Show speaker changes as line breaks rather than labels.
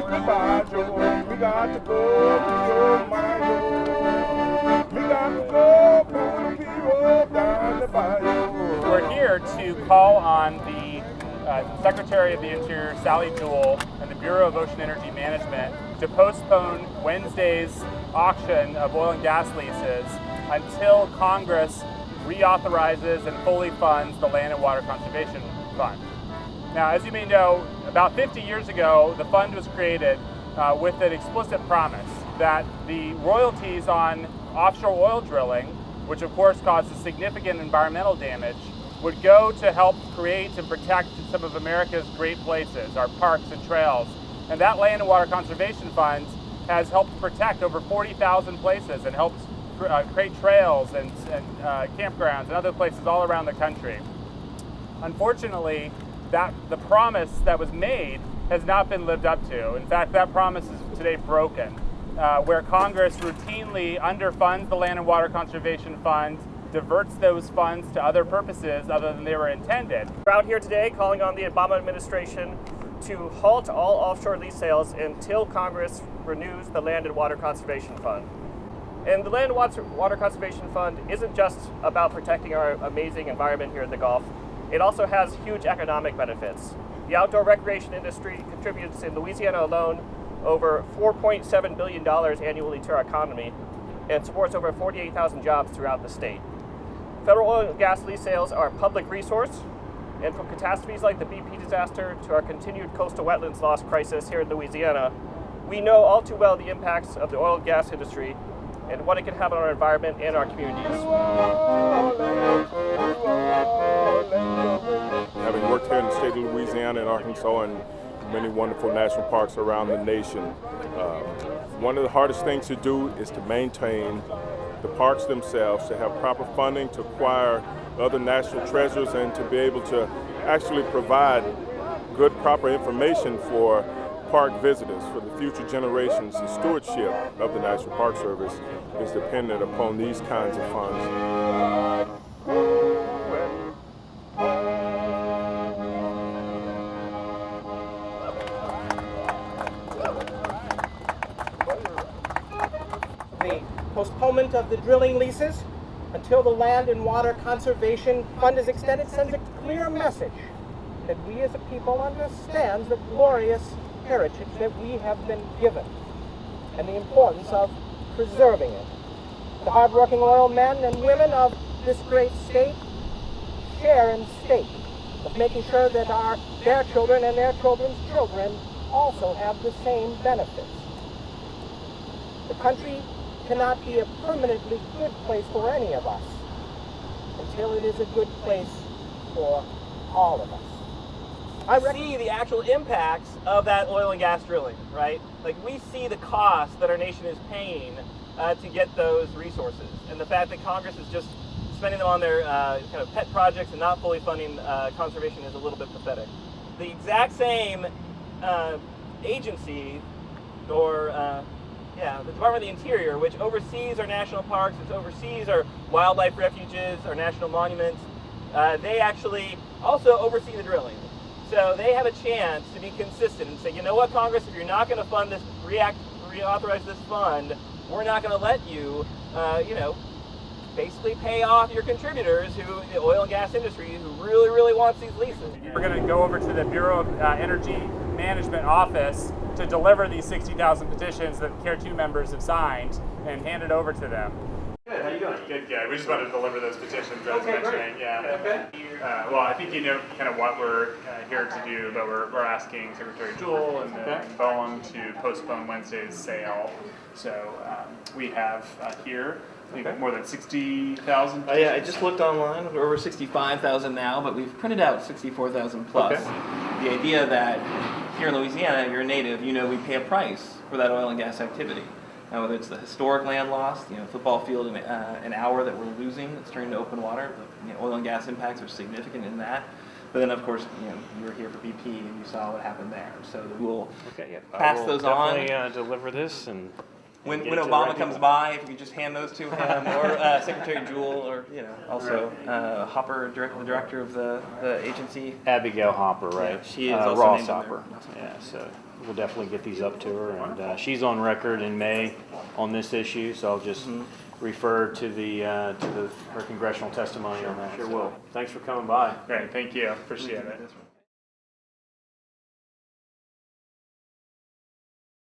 down the bayou. We got to go, oh my, oh. We got to go, pull the people down the bayou.
We're here to call on the Secretary of the Interior, Sally Jewell, and the Bureau of Ocean Energy Management to postpone Wednesday's auction of oil and gas leases until Congress reauthorizes and fully funds the Land and Water Conservation Fund. Now, as you may know, about 50 years ago, the fund was created with an explicit promise that the royalties on offshore oil drilling, which of course causes significant environmental damage, would go to help create and protect some of America's great places, our parks and trails. And that Land and Water Conservation Fund has helped protect over 40,000 places and helped create trails and campgrounds and other places all around the country. Unfortunately, the promise that was made has not been lived up to. In fact, that promise is today broken, where Congress routinely underfunds the Land and Water Conservation Fund, diverts those funds to other purposes other than they were intended.
We're out here today calling on the Obama administration to halt all offshore lease sales until Congress renews the Land and Water Conservation Fund. And the Land and Water Conservation Fund isn't just about protecting our amazing environment here in the Gulf. It also has huge economic benefits. The outdoor recreation industry contributes in Louisiana alone over $4.7 billion annually to our economy and supports over 48,000 jobs throughout the state. Federal oil and gas lease sales are a public resource, and from catastrophes like the BP disaster to our continued coastal wetlands loss crisis here in Louisiana, we know all too well the impacts of the oil and gas industry and what it can have on our environment and our communities.
Having worked here in the state of Louisiana and Arkansas and many wonderful national parks around the nation, one of the hardest things to do is to maintain the parks themselves, to have proper funding to acquire other national treasures and to be able to actually provide good, proper information for park visitors, for the future generations. The stewardship of the National Park Service is dependent upon these kinds of funds.
The postponement of the drilling leases until the Land and Water Conservation Fund is extended sends a clear message that we as a people understand the glorious heritage that we have been given and the importance of preserving it. The hardworking oil men and women of this great state share in stake of making sure that their children and their children's children also have the same benefits. The country cannot be a permanently good place for any of us until it is a good place for all of us.
I see the actual impacts of that oil and gas drilling, right? Like, we see the cost that our nation is paying to get those resources, and the fact that Congress is just spending them on their kind of pet projects and not fully funding conservation is a little bit pathetic. The exact same agency, or the Department of the Interior, which oversees our national parks, it oversees our wildlife refuges, our national monuments, they actually also oversee the drilling. So they have a chance to be consistent and say, you know what, Congress, if you're not going to fund this, reauthorize this fund, we're not going to let you, basically pay off your contributors, the oil and gas industry, who really, really wants these leases.
We're going to go over to the Bureau of Energy Management office to deliver these 60,000 petitions that CARE 2 members have signed and hand it over to them.
Good, how you doing?
Good. We just wanted to deliver those petitions I was
Okay,
mentioning.
great.
Yeah.
Okay.
Well, I think you know kind of what we're here to do, but we're asking Secretary Jewell and BOEM to postpone Wednesday's sale. So we have here I think more than 60,000.
Yeah, I just looked online. We're over 65,000 now, but we've printed out 64,000 plus.
Okay.
The idea that here in Louisiana, you're a native, we pay a price for that oil and gas activity. Now, whether it's the historic land loss, football field, an hour that we're losing that's turning to open water, the oil and gas impacts are significant in that. But then, of course, you were here for BP and you saw what happened there. So we'll pass those on.
Definitely deliver this and.
When Obama comes by, if you could just hand those to him, or Secretary Jewell, or also Hopper, the director of the agency.
Abigail Hopper, right?
Yeah, she is also
Ross
named
Hopper.
there.
Yeah, so we'll definitely get these up to her. And she's on record in May on this issue, so I'll just refer to her congressional testimony on that. Sure will. Thanks for coming by.
Great, thank you. Appreciate it.